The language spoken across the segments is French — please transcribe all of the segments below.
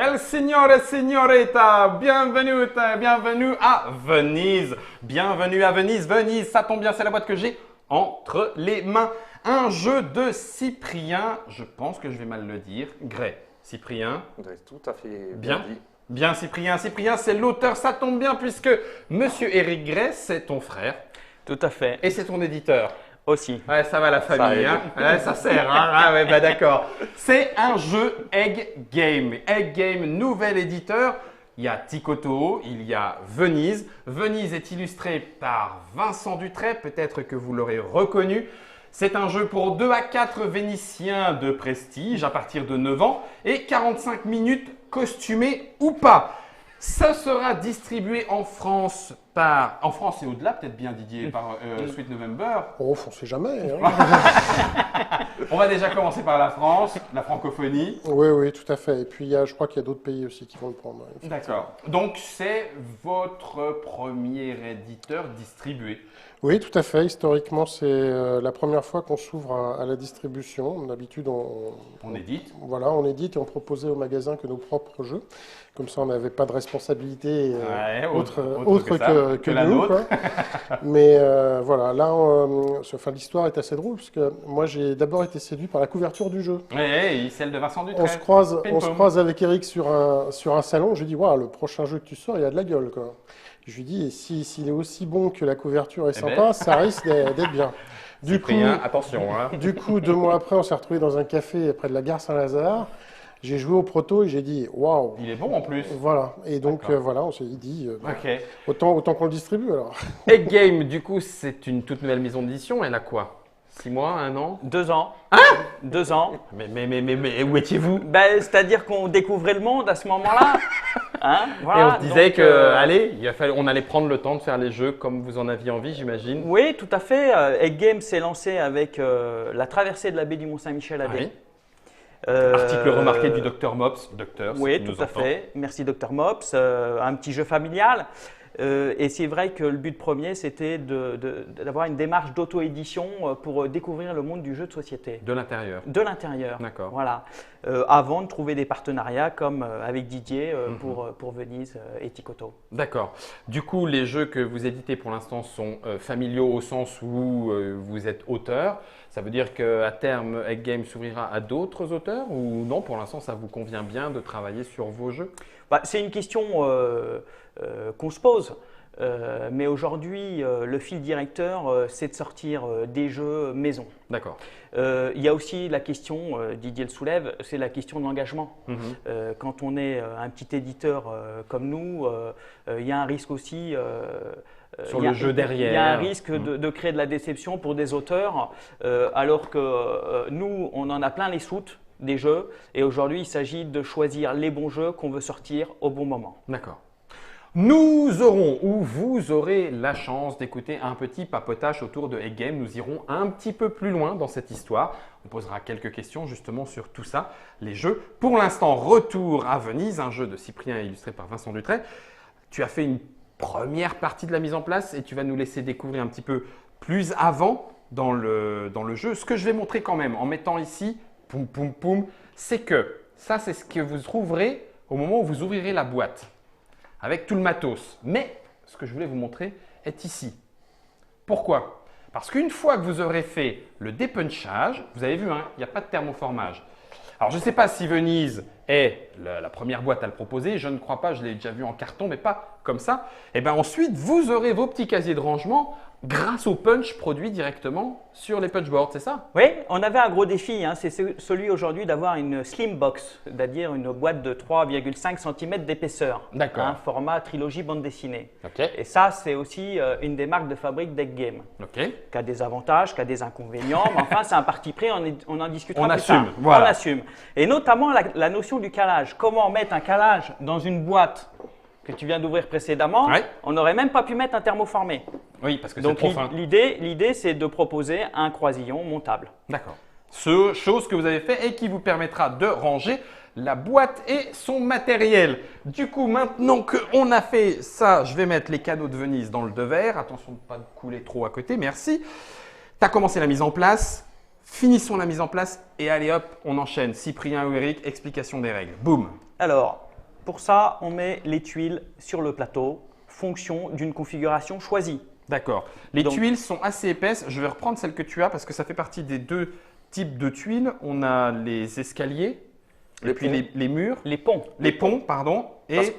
El signore e signoretta, bienvenue à Venise. Bienvenue à Venise. Venise, ça tombe bien, c'est la boîte que j'ai entre les mains. Un jeu de Cyprien, je pense que je vais mal le dire, Gray. Cyprien. Tout à fait Bien. dit. Bien, Cyprien. Cyprien, c'est l'auteur, ça tombe bien puisque Monsieur Eric Gray, c'est ton frère Tout à fait. et c'est ton éditeur. Aussi. Ouais, ça va la famille, aide. hein. Ouais, ça sert, hein. Ah ouais, bah d'accord. C'est un jeu Egg Game. Egg Game, nouvel éditeur. Il y a Ticoto, il y a Venise. Venise est illustré par Vincent Dutray, peut-être que vous l'aurez reconnu. C'est un jeu pour 2 à 4 Vénitiens de prestige à partir de 9 ans et 45 minutes costumés ou pas. Ça sera distribué en France en France et au-delà, peut-être bien Didier, par Sweet November. Oh, on sait jamais. Hein. On va déjà commencer par la France, la francophonie. Oui, tout à fait. Et puis, je crois qu'il y a d'autres pays aussi qui vont le prendre. D'accord. Donc, c'est votre premier éditeur distribué. Oui, tout à fait. Historiquement, c'est la première fois qu'on s'ouvre à la distribution. D'habitude, On édite. voilà, on édite et on proposait au magasin que nos propres jeux. Comme ça, on n'avait pas de responsabilité Ouais, autre que que la nous. nôtre. Quoi. Mais voilà, là, l'histoire est assez drôle parce que moi, j'ai d'abord été séduit par la couverture du jeu. Oui, celle de Vincent Dutray. On se croise avec Eric sur un salon. Je lui dis, waouh, le prochain jeu que tu sors, il a de la gueule, quoi. Je lui dis, et s'il est aussi bon que la couverture est sympa, ça risque d'être bien. Cyprien, attention. Hein. Du coup, 2 mois après, on s'est retrouvés dans un café près de la gare Saint-Lazare. J'ai joué au proto et j'ai dit, waouh. Il est bon en plus. Voilà. Et donc, voilà, on s'est dit, Ok. autant qu'on le distribue alors. Egg Game, du coup, c'est une toute nouvelle maison d'édition. Elle a quoi? 6 mois, 1 an? 2 ans. 2 ans. Mais où étiez-vous? Ben, c'est-à-dire qu'on découvrait le monde à ce moment-là. Hein, Et voilà. on se disait Donc, que, allez, on allait prendre le temps de faire les jeux comme vous en aviez envie, j'imagine. Oui, tout à fait. Egg Game s'est lancé avec la traversée de la baie du Mont-Saint-Michel à Oui. Dé. Article remarqué du docteur Mops. Docteur, si Oui, tu tout nous à entends. fait. Merci Dr Mops. Un petit jeu familial. Et c'est vrai que le but premier, c'était d'avoir une démarche d'auto-édition pour découvrir le monde du jeu de société. De l'intérieur. De l'intérieur. D'accord. Voilà. Avant de trouver des partenariats comme avec Didier pour Venise et Ticoto. D'accord. Du coup, les jeux que vous éditez pour l'instant sont familiaux au sens où vous êtes auteur. Ça veut dire qu'à terme, Egg Game s'ouvrira à d'autres auteurs ou non? Pour l'instant, ça vous convient bien de travailler sur vos jeux? Bah, c'est une question qu'on se pose. Mais aujourd'hui, le fil directeur, c'est de sortir des jeux maison. D'accord. Il y a aussi la question, Didier le soulève, c'est la question de l'engagement. Quand on est un petit éditeur comme nous, il y a un risque aussi… Sur le jeu derrière. Il y a un risque de créer de la déception pour des auteurs, alors que nous, on en a plein les soutes des jeux. Et aujourd'hui, il s'agit de choisir les bons jeux qu'on veut sortir au bon moment. D'accord. Nous aurons, ou vous aurez la chance d'écouter un petit papotage autour de Egg Game. Nous irons un petit peu plus loin dans cette histoire. On posera quelques questions justement sur tout ça, les jeux. Pour l'instant, retour à Venise, un jeu de Cyprien illustré par Vincent Dutray. Tu as fait une première partie de la mise en place et tu vas nous laisser découvrir un petit peu plus avant dans le jeu. Ce que je vais montrer quand même en mettant ici, poum poum poum, c'est que ça c'est ce que vous trouverez au moment où vous ouvrirez la boîte avec tout le matos. Mais ce que je voulais vous montrer est ici. Pourquoi? Parce qu'une fois que vous aurez fait le dépunchage, vous avez vu, hein, il n'y a pas de thermoformage. Alors je ne sais pas si Venise est la première boîte à le proposer, je ne crois pas, je l'ai déjà vu en carton, mais pas comme ça. Et bien ensuite, vous aurez vos petits casiers de rangement grâce au punch produit directement sur les punchboards, c'est ça? Oui, on avait un gros défi, hein, c'est celui aujourd'hui d'avoir une slim box, c'est-à-dire une boîte de 3,5 cm d'épaisseur. D'accord. Un format trilogie bande dessinée. Ok. Et ça, c'est aussi une des marques de fabrique d'Egg Game, Ok. qui a des avantages, qui a des inconvénients, mais enfin, c'est un parti pris, on en discutera On plus assume, tard. voilà. On assume. Et notamment la notion du calage. Comment mettre un calage dans une boîte que tu viens d'ouvrir précédemment, Ouais. on n'aurait même pas pu mettre un thermoformé. Oui, parce que c'est Donc trop fin. l'idée, c'est de proposer un croisillon montable. D'accord. Chose que vous avez fait et qui vous permettra de ranger la boîte et son matériel. Du coup, maintenant qu'on a fait ça, je vais mettre les canaux de Venise dans le devers. Attention de ne pas couler trop à côté, merci. Tu as commencé la mise en place. Finissons la mise en place et allez hop, on enchaîne. Cyprien ou Eric, explication des règles. Boum. Alors, Pour ça, on met les tuiles sur le plateau, fonction d'une configuration choisie. D'accord. Les Donc- tuiles sont assez épaisses. Je vais reprendre celle que tu as parce que ça fait partie des deux types de tuiles. On a les escaliers et Les puis ponts. les murs. Les ponts. Les ponts, pardon. Parce- Et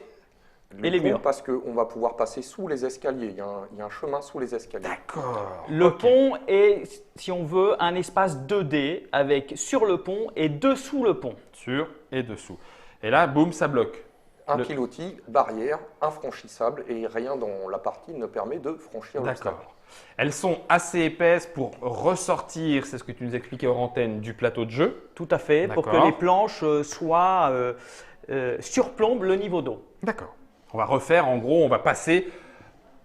Et les pont, murs. Parce qu'on va pouvoir passer sous les escaliers. Il y a un chemin sous les escaliers. d'accord. Le Ok. pont est, si on veut, un espace 2D avec sur le pont et dessous le pont. Sur et dessous. Et là, boum, ça bloque. Un Le- pilotis, barrière, infranchissable et rien dans la partie ne permet de franchir l'obstacle. D'accord. Elles sont assez épaisses pour ressortir, c'est ce que tu nous expliquais hors antenne, du plateau de jeu. Tout à fait, pour que D'accord. les planches surplombent le niveau d'eau. D'accord. On va refaire, en gros, on va passer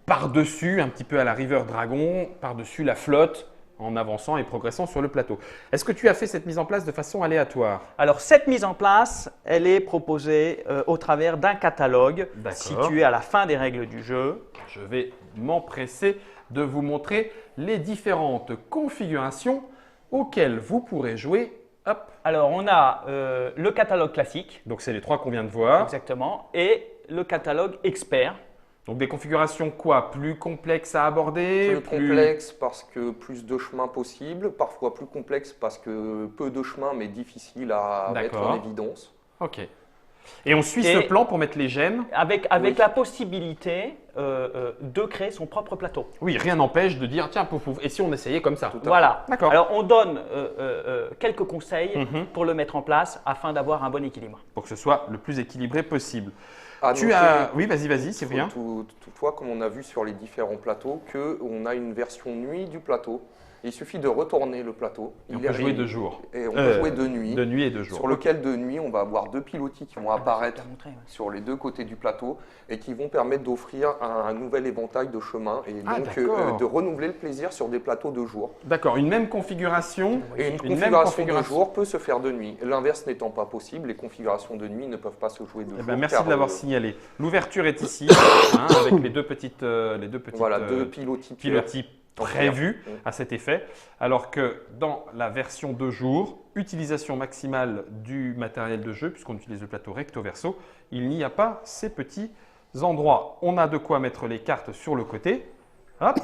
par-dessus, un petit peu à la River Dragon, par-dessus la flotte, en avançant et progressant sur le plateau. Est-ce que tu as fait cette mise en place de façon aléatoire? Alors cette mise en place, elle est proposée au travers d'un catalogue D'accord. situé à la fin des règles du jeu. Je vais m'empresser de vous montrer les différentes configurations auxquelles vous pourrez jouer. Hop. Alors on a le catalogue classique, Donc, c'est les trois qu'on vient de voir. exactement, et le catalogue expert. Donc, des configurations quoi? Plus complexes à aborder? Plus complexe parce que plus de chemins possibles, parfois plus complexe parce que peu de chemins mais difficile à mettre en D'accord. évidence. Ok. Et on suit Et- ce plan pour mettre les gemmes. Avec Oui. la possibilité de créer son propre plateau. Oui, rien n'empêche de dire tiens, pouf, pouf, et si on essayait comme ça? Tout à Voilà. D'accord. Alors on donne quelques conseils Mhm. pour le mettre en place afin d'avoir un bon équilibre. Pour que ce soit le plus équilibré possible. À Tu noter, as. Oui, vas-y, c'est bien. Toutefois, comme on a vu sur les différents plateaux, qu'on a une version nuit du plateau. Il suffit de retourner le plateau. On peut jouer de jour. Et on peut jouer de nuit. De nuit et de jour. Sur lequel de nuit, on va avoir deux pilotis qui vont apparaître Je vais te montrer, ouais. sur les deux côtés du plateau et qui vont permettre d'offrir un nouvel éventail de chemins et Ah, donc d'accord. de renouveler le plaisir sur des plateaux de jour. D'accord, une même configuration. Et une même configuration de jour peut se faire de nuit. L'inverse n'étant pas possible, les configurations de nuit ne peuvent pas se jouer de Eh jour. ben, merci car, de l'avoir signalé. L'ouverture est ici, hein, avec les deux petites Voilà, deux pilotis pilotis prévus Mm. à cet effet. Alors que dans la version de jour, utilisation maximale du matériel de jeu, puisqu'on utilise le plateau recto verso, il n'y a pas ces petits endroits. On a de quoi mettre les cartes sur le côté. Hop.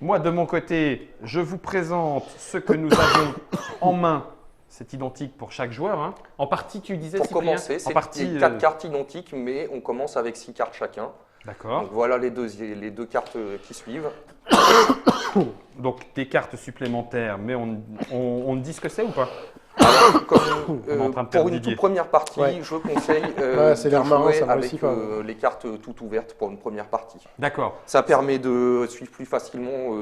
Moi, de mon côté, je vous présente ce que nous avons en main. C'est identique pour chaque joueur. Hein. En partie, tu disais, Pour Cyprien, commencer, en c'est partie, 4 cartes identiques, mais on commence avec 6 cartes chacun. D'accord. Donc voilà les deux cartes qui suivent. Donc des cartes supplémentaires, mais on dit ce que c'est ou pas? Alors, comme, On est en train de perdre pour une Didier. toute première partie, Ouais. je conseille Ouais, c'est de l'air marrant, jouer ça me avec réussit pas. les cartes toutes ouvertes pour une première partie. D'accord, Ça permet de suivre plus facilement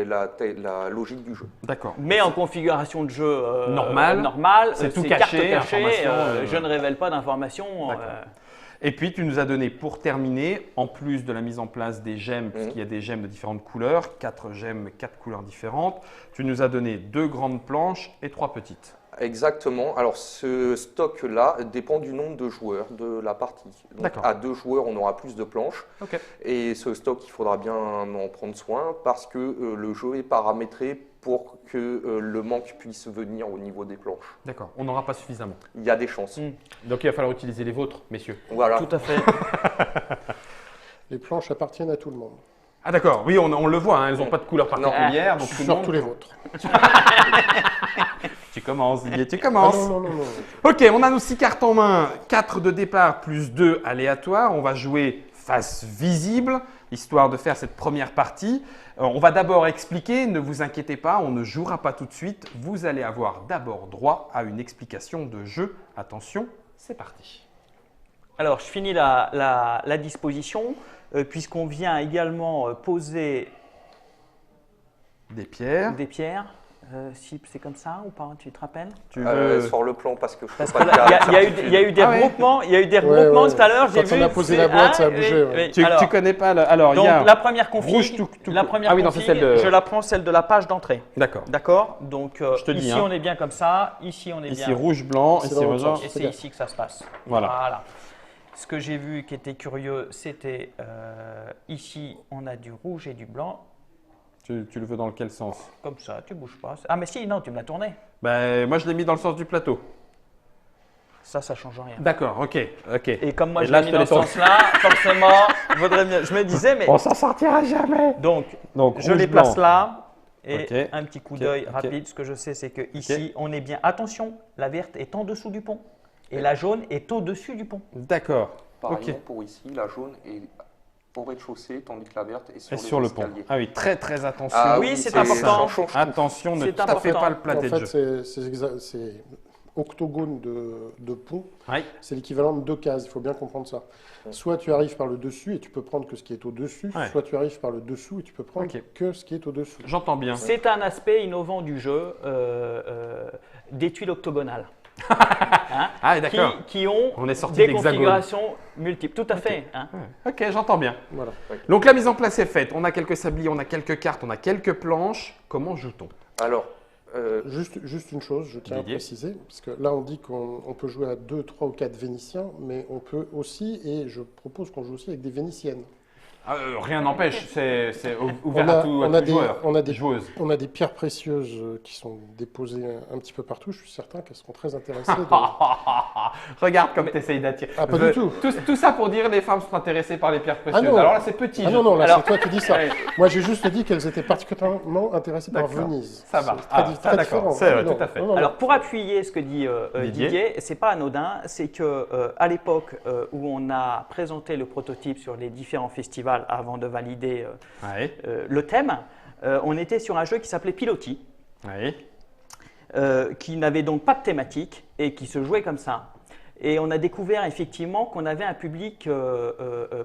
la logique du jeu. d'accord. Mais en configuration de jeu Normal. c'est tout cartes caché, cachées, information, je ne révèle pas d'informations. D'accord. Et puis tu nous as donné pour terminer, en plus de la mise en place des gemmes, puisqu'il y a des gemmes de différentes couleurs, 4 gemmes, 4 couleurs différentes, tu nous as donné 2 grandes planches et 3 petites. Exactement. Alors ce stock-là dépend du nombre de joueurs de la partie. Donc, D'accord. à 2 joueurs, on aura plus de planches. Ok. Et ce stock, il faudra bien en prendre soin parce que le jeu est paramétré pour que le manque puisse venir au niveau des planches. D'accord, on n'aura pas suffisamment. Il y a des chances. Donc il va falloir utiliser les vôtres, messieurs. Voilà. Tout à fait. Les planches appartiennent à tout le monde. Ah d'accord, oui, on le voit, hein, elles n'ont pas de couleur particulière, donc tout le monde... Surtout les vôtres. Tu commences, Didier, tu Ah commences. non, non, non, non. Ok, on a nos 6 cartes en main, 4 de départ plus 2 aléatoires. On va jouer face visible, histoire de faire cette première partie. On va d'abord expliquer, ne vous inquiétez pas, on ne jouera pas tout de suite. Vous allez avoir d'abord droit à une explication de jeu. Attention, c'est parti. Alors, je finis la disposition, puisqu'on vient également poser Des pierres. des pierres. Si c'est comme ça ou pas, tu te rappelles? Tu veux... Sur le plan parce que je Parce peux que pas là, dire il y a eu des Ah ouais. regroupements, il y a eu des Ouais, regroupements ouais. tout à l'heure. J'ai Quand vu. on a posé la boîte, ça a bougé, ouais. Tu connais pas le... Alors, il y a... Donc la première config, rouge tout- la première Ah oui, non, c'est config, celle de- je la prends celle de la page d'entrée. D'accord. D'accord. Donc Je te dis, ici hein. on est bien comme ça, ici on est Ici bien. rouge, blanc, C'est ici dans l'autre rosa. sens. Et c'est c'est bien. ici que ça se passe. Voilà. Ce que j'ai vu qui était curieux, c'était ici on a du rouge et du blanc. Tu le veux dans quel sens? Comme ça, tu bouges pas. Ah mais si, non, tu me l'as tourné. Ben, moi, je l'ai mis dans le sens du plateau. Ça change rien. D'accord, ok. Et comme moi Et je là, l'ai je mis te dans laisse ce sens-là, forcément, vaudrait mieux. Je me disais, mais On s'en sortira jamais. donc je rouge, les place blanc. là et Ok. un petit coup Ok, d'œil ok. rapide. Ce que je sais, c'est que ici, on est bien. Attention, la verte est en dessous du pont et la jaune est au-dessus du pont. D'accord. Pareillement Ok. pour ici, la jaune est au rez-de-chaussée, tandis que la verte est sur, Et sur le pont. escaliers. Ah oui, très attention. Ah Oui, c'est important. ça change tout. Attention, ne C'est tout à fait important. pas le En platé de fait, jeu. c'est octogone de pont. Oui. C'est l'équivalent de 2 cases, il faut bien comprendre ça. Soit tu arrives par le dessus et tu peux prendre que ce qui est au-dessus, Ouais. soit tu arrives par le dessous et tu peux prendre Ok. que ce qui est au-dessous. J'entends bien. C'est un aspect innovant du jeu des tuiles octogonales. Hein, Ah, d'accord. qui ont On est sorti des de l'hexagone. configurations multiples. Tout à fait. Hein. Ok, j'entends bien. Voilà. Donc la mise en place est faite. On a quelques sabliers, on a quelques cartes, on a quelques planches. Comment joue-t-on? Alors, Juste une chose, je tiens Didier. à préciser, parce que là on dit qu'on peut jouer à 2, 3 ou 4 Vénitiens, mais on peut aussi, et je propose qu'on joue aussi avec des Vénitiennes. Rien n'empêche, c'est ouvert On a- à tout on a joueur. on a des- joueuses. On a des pierres précieuses qui sont déposées un petit peu partout, je suis certain qu'elles seront très intéressées. Regarde comme tu essayes d'attirer. Ah, pas du tout. Tout ça pour dire les femmes sont intéressées par les pierres précieuses. non. Alors là, c'est petit. Ah je non, non, là Alors- c'est toi qui dis ça. Ouais. Moi j'ai juste dit qu'elles étaient particulièrement intéressées par D'accord. Venise. Ça va. C'est Ah, très, ça, très d'accord. différent. C'est vrai, Non, tout à fait. non, non, Alors, pour appuyer ce que dit Didier. Didier, c'est pas anodin, c'est que à l'époque où on a présenté le prototype sur les différents festivals avant de valider Ouais. le thème, on était sur un jeu qui s'appelait Piloti, Ouais. qui n'avait donc pas de thématique et qui se jouait comme ça. Et on a découvert effectivement qu'on avait un public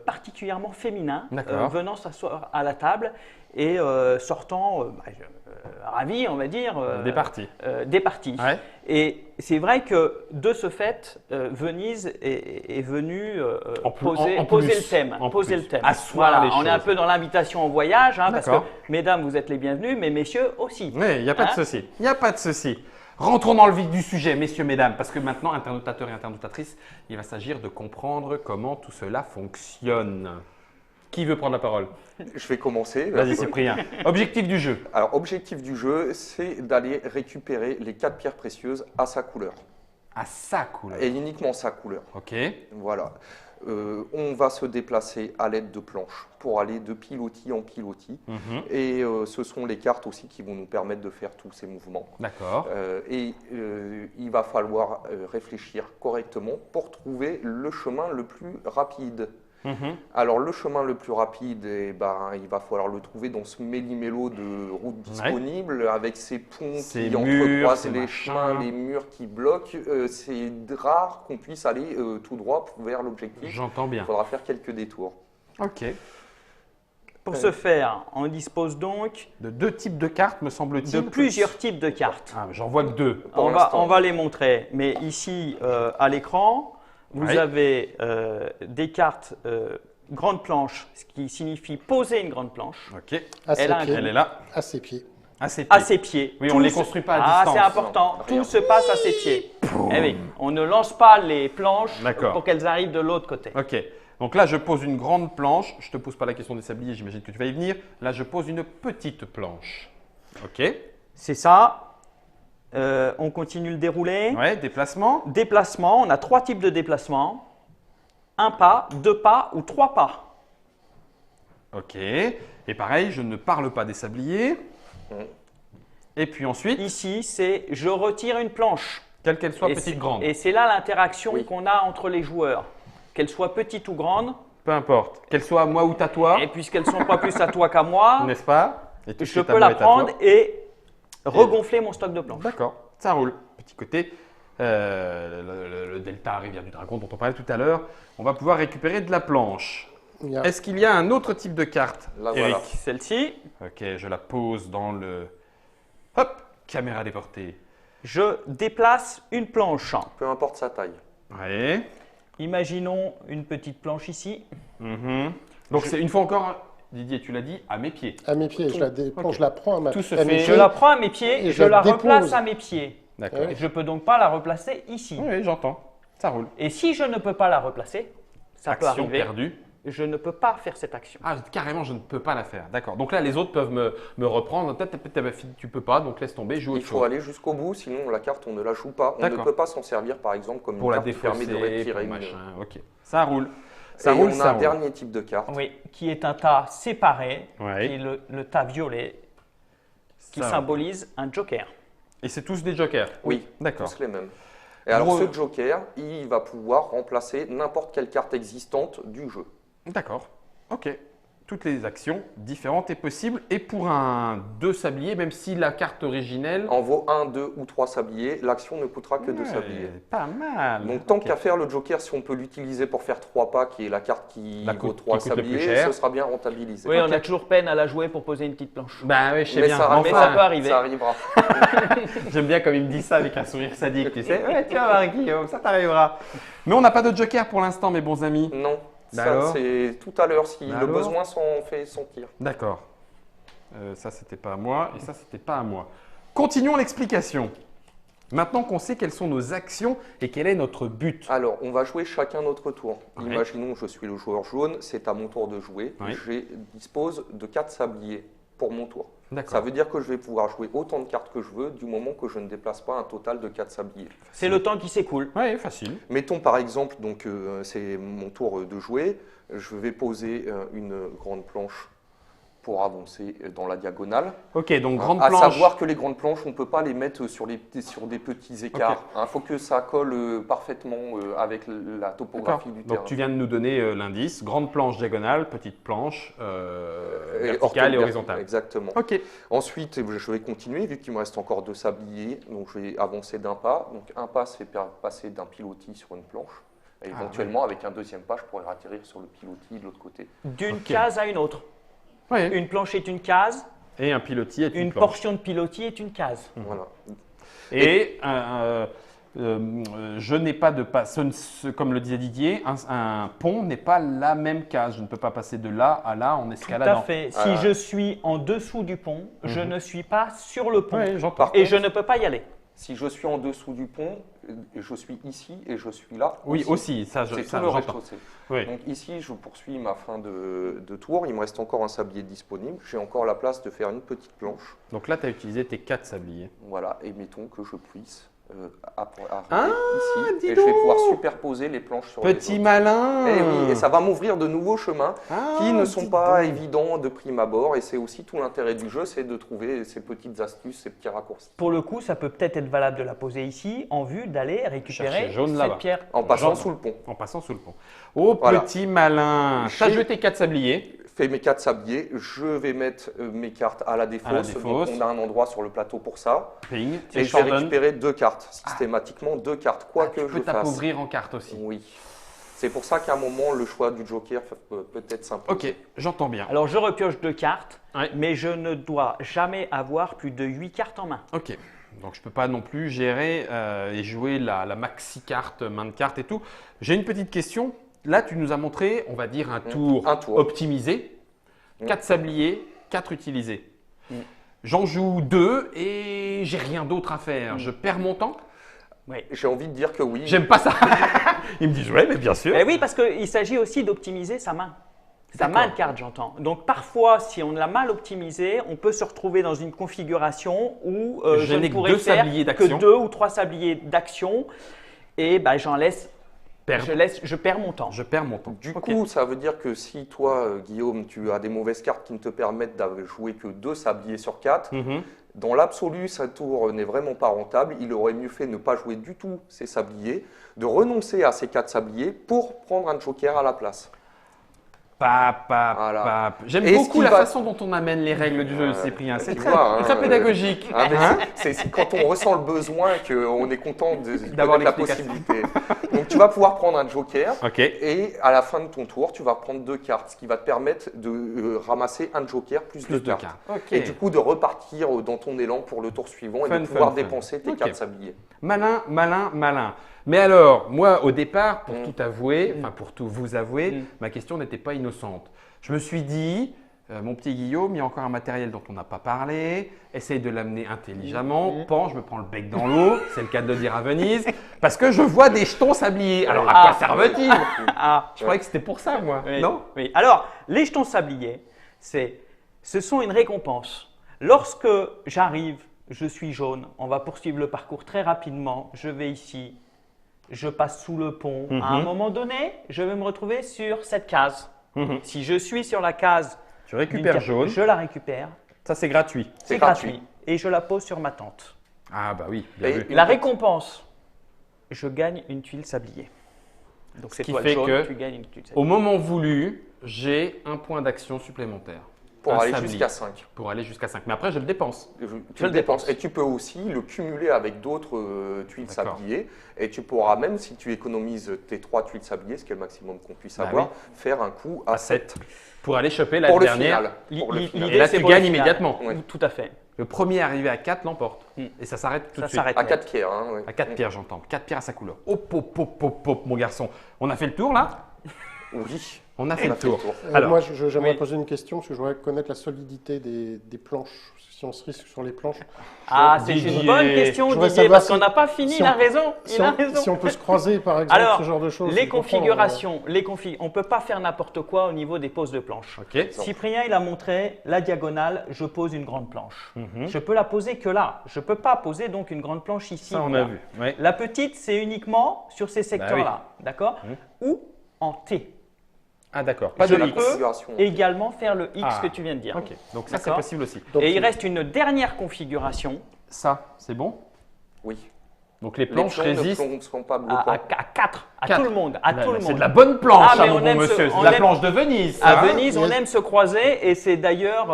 particulièrement féminin D'accord. venant s'asseoir à la table et sortant ravi, on va dire, Des parties. des parties. Ouais. Et c'est vrai que de ce fait, Venise est venue En plus- poser, en poser plus, le thème. en Poser plus. le thème. Asseoir Voilà, les on est un choses. peu dans l'invitation au voyage, hein, parce que D'accord. mesdames, vous êtes les bienvenus, mais messieurs aussi. Oui, il n'y a pas de Hein? souci. Il n'y a pas de souci. Rentrons dans le vif du sujet, messieurs, mesdames, parce que maintenant, internautateurs et internautatrices, il va s'agir de comprendre comment tout cela fonctionne. Qui veut prendre la parole? je vais commencer. Vas-y, Cyprien. Objectif du jeu. Alors, objectif du jeu, c'est d'aller récupérer les 4 pierres précieuses à sa couleur. À sa couleur. Et uniquement sa couleur. Ok. Voilà. On va se déplacer à l'aide de planches pour aller de pilotis en pilotis. Mhm. Et ce sont les cartes aussi qui vont nous permettre de faire tous ces mouvements. D'accord. Il va falloir réfléchir correctement pour trouver le chemin le plus rapide. Mhm. Alors le chemin le plus rapide, eh ben, il va falloir le trouver dans ce méli-mélo de routes disponibles, avec ces ponts Ces qui murs, entrecroisent ces les machins. chemins, les murs qui bloquent. C'est rare qu'on puisse aller tout droit vers l'objectif. J'entends Il bien. faudra faire quelques détours. Ok. Pour ce faire, on dispose donc De 2 types de cartes, me semble-t-il. de plusieurs types de cartes. Ah, j'en vois que 2. Pour On l'instant. va les montrer. Mais ici, à l'écran, vous Oui. avez des cartes grande planche, ce qui signifie poser une grande planche. Ok. À ses Elle a un- pieds. Elle est là. À ses pieds. À ses pieds. À ses pieds. Oui, on Tout les se- construit pas à Ah, distance. c'est important. Non, Tout rien. se passe à ses pieds. Eh oui, on ne lance pas les planches D'accord. pour qu'elles arrivent de l'autre côté. Ok. Donc là, je pose une grande planche. Je ne te pose pas la question des sabliers, j'imagine que tu vas y venir. Là, je pose une petite planche. Ok. C'est ça. On continue le déroulé. Ouais, déplacement. Déplacement, on a 3 types de déplacements. 1 pas, 2 pas ou 3 pas. Ok. Et pareil, je ne parle pas des sabliers. Et puis ensuite, Ici, c'est je retire une planche. quelle qu'elle soit, Et petite, c'est- grande. Et c'est là l'interaction Oui. qu'on a entre les joueurs. Qu'elles soient petites ou grandes, Peu importe. Qu'elle soit à moi ou à toi, et puisqu'elles ne sont pas plus à toi qu'à moi, n'est-ce pas? Et tout ce qui je est à peux moi la est à toi. prendre et regonfler mon stock de planches. D'accord, ça roule. Petit côté, le delta rivière du dragon dont on parlait tout à l'heure, on va pouvoir récupérer de la planche. Il y a- Est-ce qu'il y a un autre type de carte, Là, Eric? voilà. Celle-ci, Ok, je la pose dans le... Hop, caméra déportée. je déplace une planche. Peu importe sa taille. Ouais. Imaginons une petite planche ici. Mhm. Donc c'est une fois encore, Didier, tu l'as dit, à mes pieds. À mes pieds, je la dépends, Ok. je la prends à Tout se à mes fait- Je pieds. la prends à mes pieds Et et je je la la dépose. replace à mes pieds. D'accord. Ouais. Je peux donc pas la replacer ici. Oui, j'entends. Ça roule. Et si je ne peux pas la replacer, ça peut Action arriver. perdue. je ne peux pas faire cette action. Ah, carrément, je ne peux pas la faire. D'accord. Donc là, les autres peuvent me reprendre. Peut-être tu peux pas, donc laisse tomber, joue Il autre faut chose. aller jusqu'au bout, sinon la carte, on ne la joue pas. On ne D'accord. peut pas s'en servir, par exemple, comme Pour une la carte qui permet défausser, de retirer pour une. machin. Ok, ça roule. Et Ça roule, on a ça un roule. dernier type de carte. Oui, qui est un tas séparé, Ouais. qui est le tas violet, qui Ça symbolise un joker. roule. Et c'est tous des jokers. Oui, D'accord. tous les mêmes. Et alors, Gros- ce joker, il va pouvoir remplacer n'importe quelle carte existante du jeu. D'accord. Ok. Toutes les actions différentes et possibles. Et pour un 2 sabliers, même si la carte originelle. En vaut 1, 2 ou 3 sabliers, l'action ne coûtera que 2 Ouais, sabliers. Pas mal. Donc, tant Ok. qu'à faire le joker, si on peut l'utiliser pour faire 3 pas, qui est la carte qui La vaut coûte- 3 qui coûte le plus sabliers, cher. ce sera bien rentabilisé. Oui, Ok. on a toujours peine à la jouer pour poser une petite planche. Bah oui, je sais Mais bien. ça, Mais Mais enfin, ça peut arriver. Ça arrivera. j'aime bien comme il me dit ça avec un sourire sadique, tu sais. Ouais, tu vas voir, Guillaume, ça t'arrivera. Mais on n'a pas de joker pour l'instant, mes bons amis. Non, Bah ça alors c'est tout à l'heure si Bah le alors besoin s'en fait sentir. D'accord. Ça, c'était pas à moi et ça, c'était pas à moi. Continuons l'explication. Maintenant qu'on sait quelles sont nos actions et quel est notre but. Alors, on va jouer chacun notre tour. Ouais. Imaginons que je suis le joueur jaune, c'est à mon tour de jouer. Oui. Je dispose de 4 sabliers pour mon tour. Ça D'accord. veut dire que je vais pouvoir jouer autant de cartes que je veux du moment que je ne déplace pas un total de 4 sabliers. C'est le temps qui s'écoule. Oui, facile. Mettons par exemple, donc c'est mon tour de jouer, je vais poser une grande planche pour avancer dans la diagonale. Ok, donc grande À planche. savoir que les grandes planches, on ne peut pas les mettre sur des petits écarts. Il faut que ça colle parfaitement avec la D'accord. topographie du terrain. Donc tu viens de nous donner l'indice. Grande planche diagonale, petite planche verticale et orthogonale. horizontale. Exactement. Ok. Ensuite, je vais continuer, vu qu'il me reste encore 2 sabliers, donc je vais avancer d'un pas. Donc un pas, c'est passer d'un pilotis sur une planche. Et éventuellement, avec un deuxième pas, je pourrais atterrir sur le pilotis de l'autre côté. D'une Ok. case à une autre. Ouais. Une planche est une case, Et un pilotis est une une planche. portion de pilotis est une case. Voilà. Et je n'ai pas de pas. Comme le disait Didier, un pont n'est pas la même case. Je ne peux pas passer de là à là en Tout escaladant. à fait. Voilà. Si je suis en dessous du pont, je ne suis pas sur le pont. Oui, j'entends. Par Et contre, je ne peux pas y aller. si je suis en dessous du pont, je suis ici et je suis là. Oui, aussi, ça, C'est ça tout le j'entends. rez-de-chaussée. Oui. Donc ici, je poursuis ma fin de tour. Il me reste encore un sablier disponible. J'ai encore la place de faire une petite planche. Donc là, tu as utilisé tes 4 sabliers. Voilà, et mettons que je puisse arriver Ah, ici. dis Et je vais donc. pouvoir superposer les planches sur les Petit autres. malin. Eh oui, et ça va m'ouvrir de nouveaux chemins Ah, qui ne dis sont pas donc. évidents de prime abord. Et c'est aussi tout l'intérêt du jeu, c'est de trouver ces petites astuces, ces petits raccourcis. Pour le coup, ça peut peut-être être valable de la poser ici en vue d'aller récupérer Chercher jaune là-bas. cette pierre. En passant Genre. sous le pont. En passant sous le pont. Oh, Voilà. petit malin. Tu as J'ai- joué tes 4 sabliers. Fais mes 4 sabliers, je vais mettre mes cartes à la défausse. défausse. Donc on a un endroit sur le plateau pour ça. Ping. Et je vais récupérer 2 cartes, systématiquement 2 cartes, quoi que Tu je peux fasse. t'appauvrir en cartes aussi. Oui. C'est pour ça qu'à un moment, le choix du joker peut être simple. Ok, j'entends bien. Alors, je repioche 2 cartes, Ouais. mais je ne dois jamais avoir plus de 8 cartes en main. Ok. Donc je peux pas non plus gérer et jouer la maxi carte, main de carte et tout. J'ai une petite question. Là, tu nous as montré, on va dire, un tour, Un tour. optimisé. 4 sabliers, 4 utilisés. J'en joue 2 et j'ai rien d'autre à faire. Je perds mon temps. Oui. J'ai envie de dire que oui. J'aime pas ça. Ils me disent ouais, mais bien sûr. Eh oui, parce qu'il s'agit aussi d'optimiser sa main. Sa D'accord. main de carte, j'entends. Donc parfois, si on l'a mal optimisé, on peut se retrouver dans une configuration où Je je n'ai ne que pourrais 2 faire sabliers que d'action. 2 ou 3 sabliers d'action et ben, j'en laisse, Perdre. je perds mon temps. Je perds mon temps. Du Ok. coup, ça veut dire que si toi, Guillaume, tu as des mauvaises cartes qui ne te permettent de jouer que 2 sabliers sur 4, Mhm. dans l'absolu, sa tour n'est vraiment pas rentable. Il aurait mieux fait de ne pas jouer du tout ses sabliers, de renoncer à ces 4 sabliers pour prendre un joker à la place. Voilà. J'aime Et ce beaucoup qui la va- façon dont on amène les règles du jeu, Cyprien. C'est tu très, vois, hein, très pédagogique. Ah, mais Hein c'est quand on ressent le besoin qu'on est content D'avoir d'avoir la l'explication. possibilité. Donc tu vas pouvoir prendre un joker. Ok. Et à la fin de ton tour, tu vas prendre 2 cartes, ce qui va te permettre de ramasser un joker plus Plus 2 de cartes. cartes. Ok. Et du coup, de repartir dans ton élan pour le tour suivant et Fun, de pouvoir fun, fun. dépenser tes Ok. 4 sabliers. Malin, malin, malin. Mais alors, moi, au départ, pour tout avouer, enfin pour tout vous avouer, Mm. ma question n'était pas innocente. Je me suis dit, Mon petit Guillaume, il y a encore un matériel dont on n'a pas parlé. Essaye de l'amener intelligemment. Pan, je me prends le bec dans l'eau. C'est le cas de le dire à Venise. Parce que je vois des jetons sabliers. Alors, à quoi servent-ils? Je croyais que c'était pour ça, moi. Oui, Non? oui. Alors, les jetons sabliers, ce sont une récompense. Lorsque j'arrive, je suis jaune, on va poursuivre le parcours très rapidement. Je vais ici, je passe sous le pont. À un moment donné, je vais me retrouver sur cette case. Si je suis sur la case, Tu récupères jaune. je la récupère. Ça, c'est gratuit. C'est gratuit. Et je la pose sur ma tente. Ah, bah oui, bien Et vu. La récompense, je gagne une tuile sablier. Donc c'est qui toi fait jaune, que tu gagnes une tuile Au sablier. moment voulu, j'ai un point d'action supplémentaire. Pour Un aller sablier. jusqu'à 5. Pour aller jusqu'à 5. Mais après, je le dépense. Tu le dépenses. Et tu peux aussi le cumuler avec d'autres tuiles D'accord. sabliers. Et tu pourras même, si tu économises tes 3 tuiles sabliers, ce qui est le maximum qu'on puisse Bah avoir, oui. faire un coup à 7. Pour aller choper la Pour le dernière. final. Pour le final. Et là, c'est tu pour le gagnes final. immédiatement. Ouais. Tout à fait. Le premier arrivé à 4 l'emporte. Et ça s'arrête tout Ça de suite. s'arrête. À net. 4 pierres. Hein, ouais. À 4 pierres, j'entends. 4 pierres à sa couleur. Hop, hop, hop, hop, hop, mon garçon. On a fait le tour, là? Oui. On a fait On le a fait le tour. tour. Alors, moi, j'aimerais oui. poser une question parce que je voudrais connaître la solidité des planches. Si on se risque sur les planches. Ah, c'est Didier, une bonne question, je voudrais Didier, savoir parce qu'on si- n'a pas fini. si Il a on- raison. Si Il a on, raison. si on peut se croiser, par exemple, Alors, ce genre de choses. les je comprends, configurations, on ne peut pas faire n'importe quoi au niveau des poses de planche. ok. Cyprien, il a montré la diagonale, je pose une grande planche. Mhm. Je peux la poser que là. Je ne peux pas poser donc une grande planche ici. Ça, on ou a là. vu. Ouais. La petite, c'est uniquement sur ces secteurs-là. D'accord Ou en T. Ah, d'accord. Pas Je de la X. peux configuration. également faire le X Ah, que tu viens de dire. Ok. Donc, ça, c'est D'accord. possible aussi. Donc, Et il reste une dernière configuration Ça, c'est bon? Oui. Donc, les Les planches plombs résistent. ne seront pas à bloquants. 4, à Quatre. tout le monde. À Là, tout là, le C'est monde. de la bonne planche, Ah, mais mon on bon aime monsieur. ce- C'est on de la aime- planche de Venise. ça, À hein Venise, on Yes. aime se croiser et c'est d'ailleurs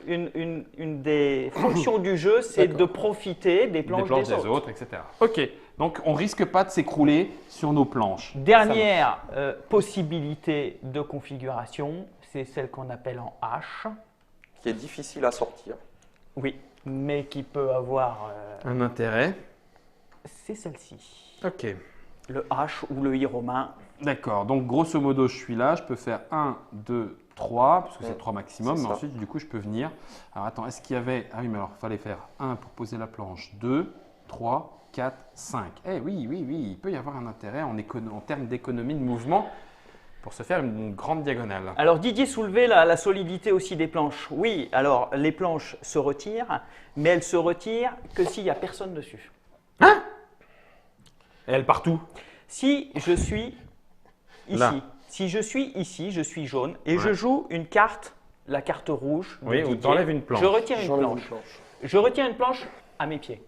une des fonctions du jeu, c'est D'accord. de profiter des Des planches, planches des autres. etc. Ok. Donc, on risque pas de s'écrouler sur nos planches. Dernière possibilité de configuration, c'est celle qu'on appelle en H. Qui est difficile à sortir. Oui, mais qui peut avoir. Un intérêt. C'est celle-ci. Ok. Le H ou le I romain. D'accord. Donc, grosso modo, je suis là. Je peux faire 1, 2, 3, parce que c'est 3 maximum. c'est Mais ça. ensuite, du coup, je peux venir. Alors, attends, est-ce qu'il y avait… Ah oui, mais alors, il fallait faire 1 pour poser la planche, 2, 3, 4, 5. Eh oui, oui, oui, il peut y avoir un intérêt en termes d'économie de mouvement pour se faire une grande diagonale. Alors Didier soulevait la solidité aussi des planches. Oui, alors les planches se retirent, mais elles se retirent que s'il n'y a personne dessus. Et elle partout. Si je suis ici, Là. si je suis ici, je suis jaune et je joue une carte, la carte rouge. de Oui, ou Didier. t'enlèves une planche. Je retire une j'enlève planche. une planche. Je retire une planche à mes pieds.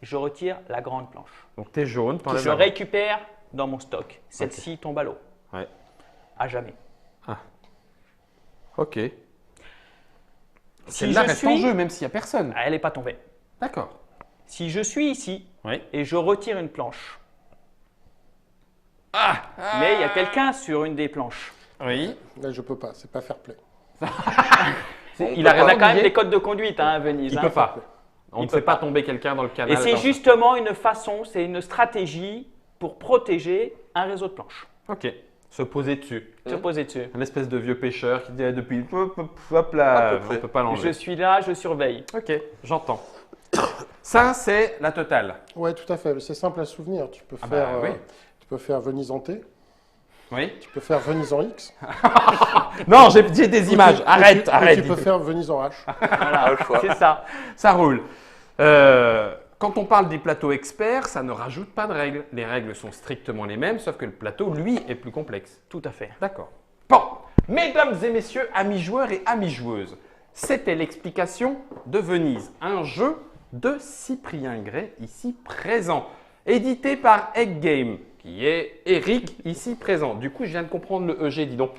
Je retire la grande planche. Donc, tu es jaune. Que t'enlèves je la- récupère dans mon stock. Celle-ci tombe à l'eau. Ouais. À jamais. Ok. Si Celle-là je reste en suis, jeu, même s'il n'y a personne. elle n'est pas tombée. D'accord. Si je suis ici Oui. et je retire une planche, mais il y a quelqu'un sur une des planches. Oui. Là, je peux pas, c'est pas fair play. Il a On a raison, quand même Didier. des codes de conduite hein, à Venise. Il hein. peut pas. On Il ne peut fait pas pas. tomber quelqu'un dans le canal. Et c'est justement une façon, c'est une stratégie pour protéger un réseau de planches. Ok. Se poser dessus. Se poser dessus. Un espèce de vieux pêcheur qui dit depuis hop là, À peu on près. peut pas Je l'enlever. suis là, je surveille. Ok, j'entends. Ça, c'est la totale. Ouais, tout à fait. C'est simple à se souvenir. Tu peux Ah faire, bah oui. tu peux faire Venise en T, Oui. tu peux faire Venise en X. Non, j'ai des images. Ou tu- Arrête, ou tu arrête. peux faire Venise en H. Voilà, le choix. c'est ça. Ça roule. Quand on parle des plateaux experts, ça ne rajoute pas de règles. Les règles sont strictement les mêmes, sauf que le plateau, lui, est plus complexe. Tout à fait. D'accord. Bon, mesdames et messieurs, amis joueurs et amis joueuses, c'était l'explication de Venise, un jeu de Cyprien Gray, ici présent, édité par Egg Game, qui est Eric, ici présent. Du coup, je viens de comprendre le EG, dis donc.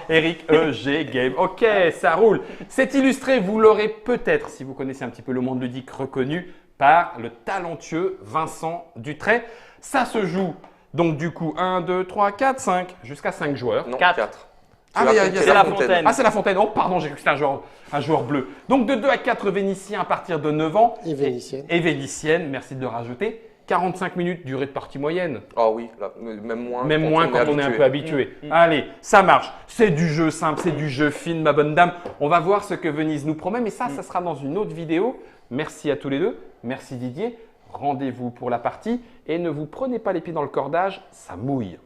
Eric EG Game. Ok, ça roule. C'est illustré, vous l'aurez peut-être, si vous connaissez un petit peu le monde ludique, reconnu par le talentueux Vincent Dutray. Ça se joue donc du coup 1, 2, 3, 4, 5, jusqu'à 5 joueurs. Non, Quatre. 4. Ah, mais il y a C'est la fontaine. Ah, c'est la fontaine. Oh, pardon, j'ai cru que c'était un joueur bleu. Donc de 2 à 4 Vénitiens à partir de 9 ans Et Vénitienne. et Vénitienne, merci de le rajouter, 45 minutes, durée de partie moyenne. Ah oui, là, même moins. Même moins quand on est un peu habitué. Allez, ça marche. C'est du jeu simple, c'est du jeu fine, ma bonne dame. On va voir ce que Venise nous promet, mais ça sera dans une autre vidéo. Merci à tous les deux. Merci Didier. Rendez-vous pour la partie et ne vous prenez pas les pieds dans le cordage, ça mouille.